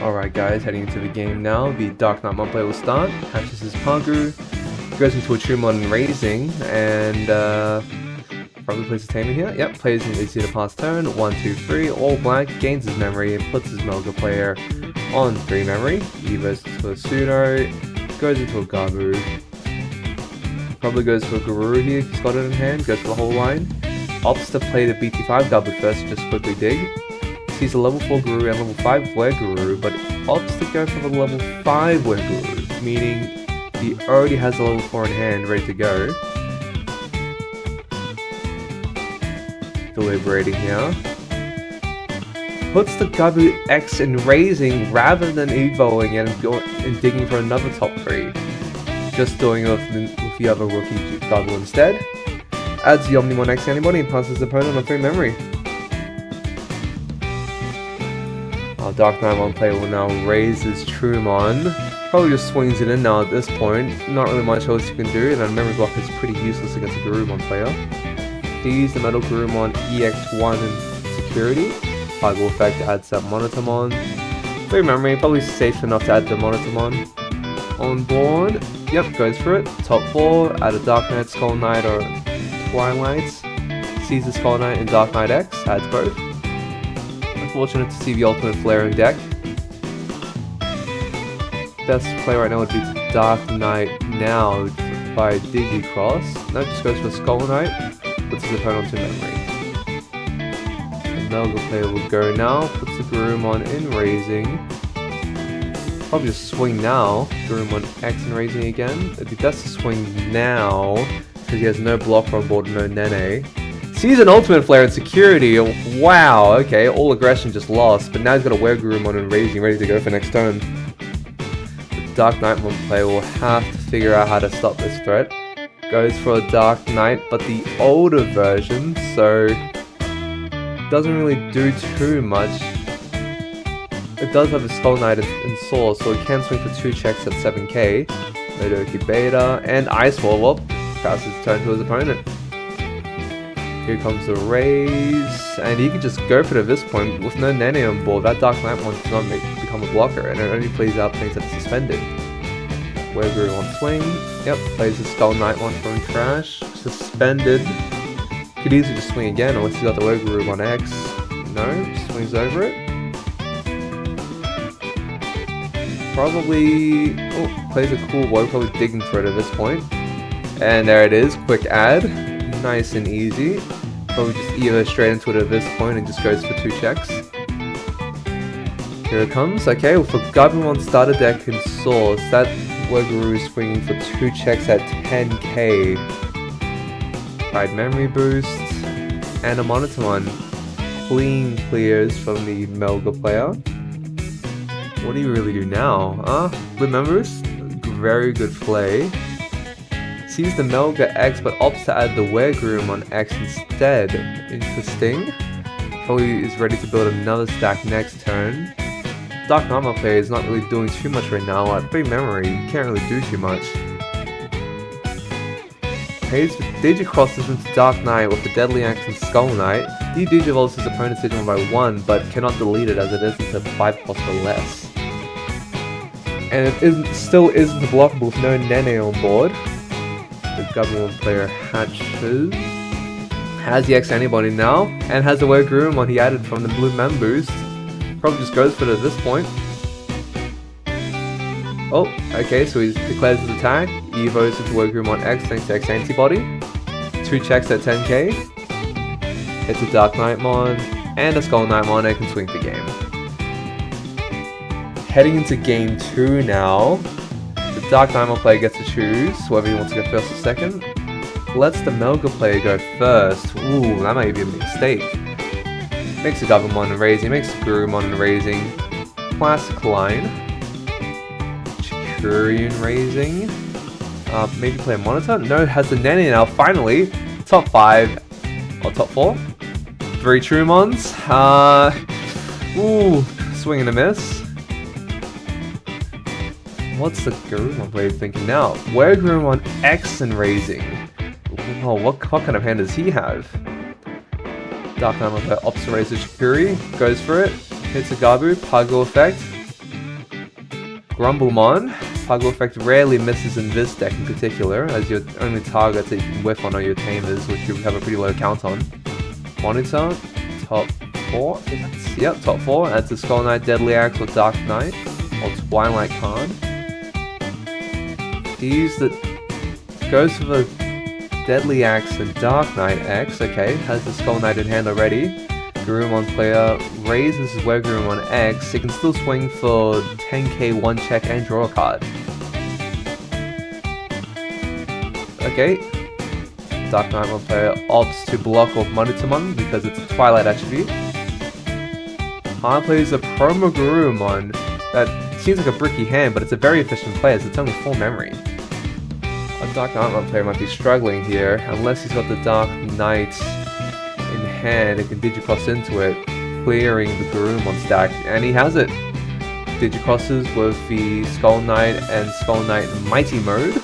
Alright guys, heading into the game now. The Darkknightmon player will start, catches his Pagu, goes into a Trumon and Raising, and probably plays a Tamer here. Yep, plays an easy to pass turn, 1, 2, 3, all black, gains his memory, and puts his Metalgar player on 3 memory. Evos to a Pseudo, goes into a Gabu, probably goes for a Guru here if he's got it in hand, goes for the whole line. Opts to play the BT5 Gabu first, just quickly dig. Sees a level 4 Guru and level 5 Guru, but opts to go for the level 5 Guru, meaning he already has a level 4 in hand, ready to go. Deliberating here. Puts the Gabu X in Raising rather than evoing it and digging for another top 3. Just doing it with the other rookie Gabu instead. Adds the Omnimon X antibody and passes his opponent on 3 memory. Our Darkknightmon player will now raise his Trumon. Probably just swings it in now at this point. Not really much else you can do, and a memory block is pretty useless against a Garurumon player. Sees the Metalgarurumon EX01 in security. Fireball effect adds that Monotamon. 3 memory, probably safe enough to add the Monotamon. On board, yep, goes for it. Top 4, add a Dark Knight, Skull Knight, or Twilight. Sees the Skull Knight and Dark Knight X, adds both. Unfortunate to see the ultimate flaring deck. Best play right now would be Dark Knight now by Digicross. No, just goes for Skull Knight, puts his opponent onto memory. The Metalgar player will go now, puts the Garurumon in Raising. Probably just swing now, Garurumon X in Raising again. It'd be best to swing now, because he has no blocker on board, no Nene. Sees an ultimate flare in security. Wow, okay, all aggression just lost, but now he's got a Garurumon and Raising ready to go for next turn. The Darkknightmon player will have to figure out how to stop this threat. Goes for a Dark Knight, but the older version, so doesn't really do too much. It does have a Skull Knight in Source, so it can swing for 2 checks at 7k. Nodoki Beta, and Ice Wall, well, passes turn to his opponent. Here comes the raise, and he can just go for it at this point with no Nene on board. That Darkknightmon does not become a blocker, and it only plays out things that are suspended. Garurumon swing, yep, plays the Skull Knight one from trash, suspended. Could easily just swing again, unless he's got the Garurumon X. No, swings over it. Probably, plays a cool boy, probably digging for it at this point. And there it is, quick add. Nice and easy. Probably just Evo straight into it at this point and just goes for 2 checks. Here it comes. Okay, with a Gabumon starter deck in Source, that Guru is swinging for 2 checks at 10k. Pride Memory Boost, and a Monotamon. Clean clears from the Metalgar player. What do you really do now? Remembers? Very good play. Sees the Metalgar X but opts to add the Garurumon X instead. Interesting. Probably is ready to build another stack next turn. Darkknightmon player is not really doing too much right now. At 3 memory, you can't really do too much. Pays the Digicrosses into Dark Knight with the Deadly Axe and Skull Knight. He digivolves his opponent's Digimon by 1, but cannot delete it as it is into 5 cost or less. And it still isn't blockable with no Nene on board. The Gabumon player hatches, has the X antibody now, and has the Garurumon he added from the Blue Mem boost. Probably just goes for it at this point. Oh, okay, so he declares his attack, evos into Garurumon X thanks to X antibody. 2 checks at 10k. Hits a Darkknightmon, and a Skull Knightmon, and can swing the game. Heading into game 2 now. The Darkknightmon player gets to choose whether he wants to go first or second. Lets the Metalgar player go first. Ooh, that might be a mistake. Makes a Gabumon and Raising, makes a Garurumon and Raising. Classic line. Chikuri and Raising. Maybe play a Monitor? No, it has the Nene now, finally. Top 5. Or top 4. 3 Trumons. Ooh, swing and a miss. What's the Garurumon player thinking now? Garurumon X and Raising. Oh, what kind of hand does he have? Darkknightmon opts to raise the Chikuri, goes for it, hits a Gabu, Pagu effect, Grumblemon. Puggle effect rarely misses in this deck in particular, as your only targets that you can whiff on are your Tamers, which you have a pretty low count on. Monitor, top 4. Yep, top 4. Adds a Skull Knight, Deadly Axe, or Dark Knight, or Twilight card. He goes for the Deadly Axe and Dark Knight X. Okay, has the Skull Knight in hand already. Garurumon player raises his Garurumon X. He can still swing for 10k, 1 check, and draw a card. Okay. Darkknightmon player opts to block off Monotamon because it's a Twilight attribute. Han plays a Promo Garurumon that seems like a bricky hand, but it's a very efficient player, so it's only 4 memory. A Darkknightmon player might be struggling here, unless he's got the Dark Knight in hand and can Digicross into it, clearing the Garurumon stack, and he has it. Digicrosses with the Skull Knight and Skull Knight Mighty mode.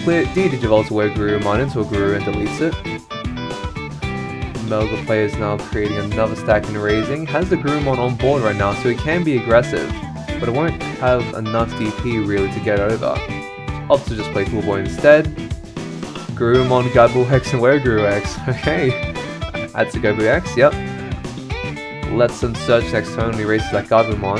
Digivolves away Garurumon into a Guru and deletes it. Melga player is now creating another stack and raising. Has the Garurumon on board right now, so it can be aggressive, but it won't have enough DP really to get over. Opts to just play Cool Boy instead. Garurumon, Gabu X, and Wereguru X. Okay. Adds a Gabu X, yep. Lets them search externally, races that Gabumon.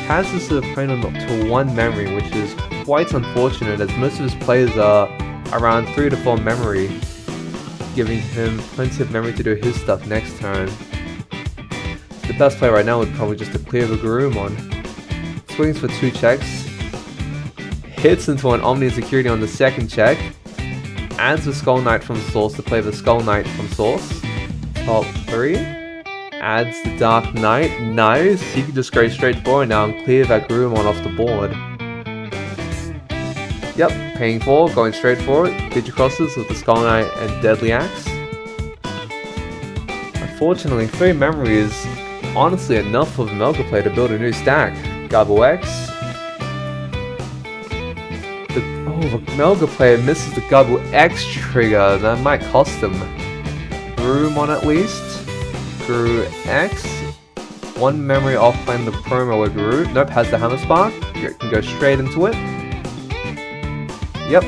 Has this opponent up to 1 memory, which is quite unfortunate as most of his players are around 3 to 4 memory, giving him plenty of memory to do his stuff next turn. The best play right now would probably just to clear the Garurumon. Swings for 2 checks. Hits into an Omni Security on the second check. Adds the Skull Knight from source to play the Skull Knight from source. Top 3. Adds the Dark Knight. Nice. He can just go straight forward now and clear that Garurumon off the board. Yep, paying 4, going straight forward. Digicrosses with the Skull Knight and Deadly Axe. Unfortunately, 3 memory is honestly enough for the Melga player to build a new stack. Gabo X. The Melga player misses the Gabo X trigger. That might cost him. Garurumon at least. Guru X. 1 memory off playing the promo with Guru. Nope, has the Hammer Spark. You can go straight into it. Yep.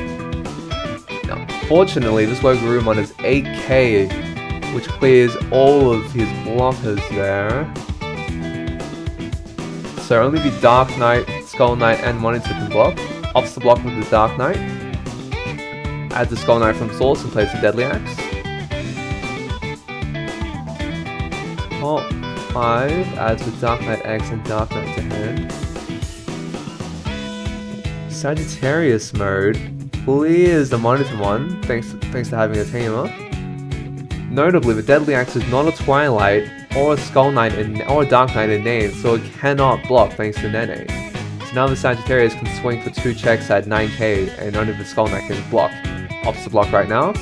Now, fortunately, this Garurumon is 8k, which clears all of his blockers there. So only the Dark Knight, Skull Knight, and Monitor can block. Opts to block with the Dark Knight. Adds the Skull Knight from source and plays the Deadly Axe. Top 5 adds the Dark Knight X and Dark Knight to hand. Sagittarius mode clears the Monotamon thanks to having a Tamer. Notably, the Deadly Axe is not a Twilight or a Skull Knight or a Dark Knight in name, so it cannot block thanks to Nene. So now the Sagittarius can swing for 2 checks at 9k and only the Skull Knight can block. Opts to block right now.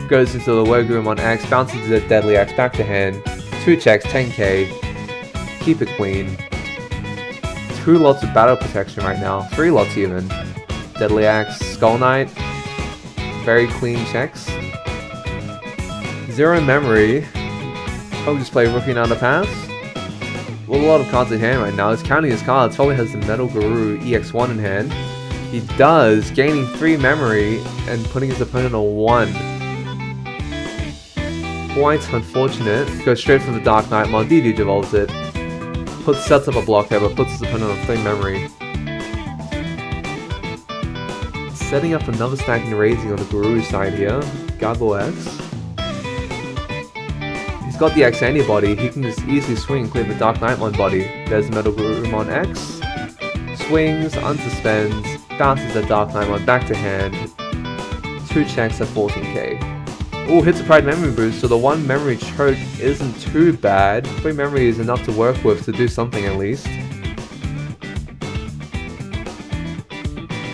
Goes into the Garurumon X, bounces the Deadly Axe back to hand. 2 checks, 10k. Keep it clean. 2 lots of battle protection right now, 3 lots even. Deadly Axe, Skull Knight, very clean checks. 0 memory, probably just play Rookie Nana Pass. With a lot of cards in hand right now, he's counting his cards, probably has the Metalgarurumon EX01 in hand. He does, gaining 3 memory and putting his opponent on 1. Quite unfortunate, goes straight for the Darkknightmon, Digivolves it. Sets up a block there, but puts his opponent on 3 memory. Setting up another stack and raising on the Guru side here. Gabo X. He's got the X antibody, he can just easily swing and clear the Darkknightmon body. There's Metalgarurumon X. Swings, unsuspends, bounces the Darkknightmon back to hand. 2 checks at 14k. Oh, hits a Pride memory boost, so the 1 memory choke isn't too bad. 3 memory is enough to work with to do something at least.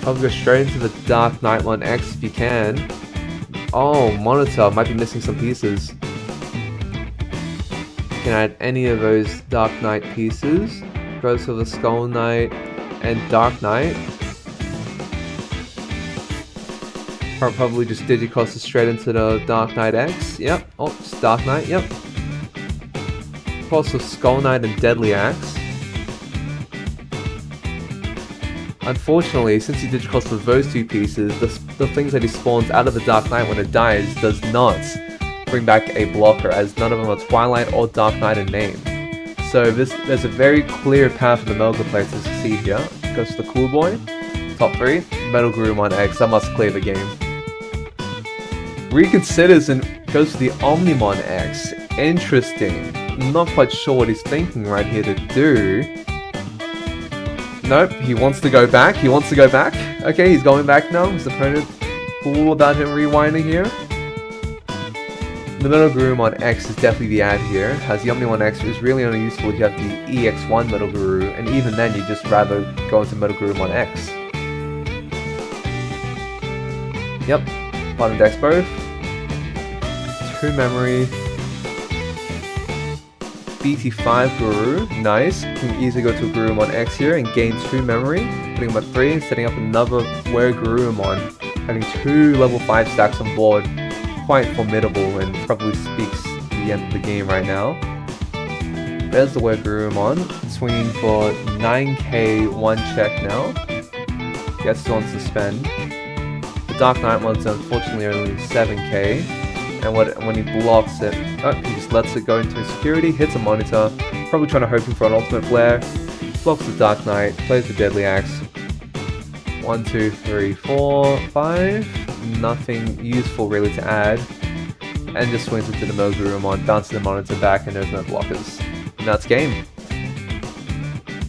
Probably go straight into the Darkknightmon X if you can. Oh, Monitor might be missing some pieces. Can add any of those Dark Knight pieces. Goes for the Skull Knight and Dark Knight. Or probably just Digicross straight into the Dark Knight X. Yep. Oh, just Dark Knight. Yep. Cross with Skull Knight and Deadly Axe. Unfortunately, since he Digicrossed with those two pieces, the things that he spawns out of the Dark Knight when it dies does not bring back a blocker, as none of them are Twilight or Dark Knight in name. So there's a very clear path for the Metalgar player to succeed here. Goes to the Cool Boy, top 3, Metalgarurumon X, that must clear the game. Reconsiders and goes to the Omnimon X. Interesting. Not quite sure what he's thinking right here to do. Nope, he wants to go back. Okay, he's going back now. His opponent cool about him rewinding here. The Metalgarurumon X is definitely the ad here, as the Omnimon X is really only useful if you have the EX1 Metalgaru, and even then you'd just rather go into Metalgarurumon X. Yep, bottom decks both. 2 memory. BT5 Guru, nice. Can easily go to a Garurumon X here and gain 2 memory, putting him at 3 and setting up another Were Garurumon, having 2 level 5 stacks on board. Quite formidable and probably speaks the end of the game right now. There's the Were Garurumon, swinging for 9k 1 check now. Gets on suspend. The Darkknightmon's unfortunately only 7k. And when he blocks it, he just lets it go into security, hits a monitor, probably trying to hope for an ultimate flare, blocks the Dark Knight, plays the Deadly Axe. 1, 2, 3, 4, 5, nothing useful really to add, and just swings into the Metalgarurumon, bounces the monitor back, and there's no blockers. And that's game.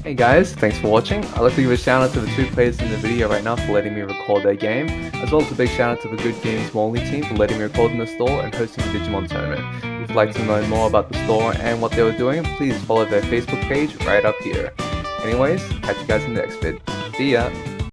Hey guys, thanks for watching. I'd like to give a shout out to the 2 players in the video right now for letting me record their game, as well as a big shout out to the Good Games Morley team for letting me record in the store and hosting the Digimon tournament. If you'd like to know more about the store and what they were doing, please follow their Facebook page right up here. Anyways, catch you guys in the next vid. See ya!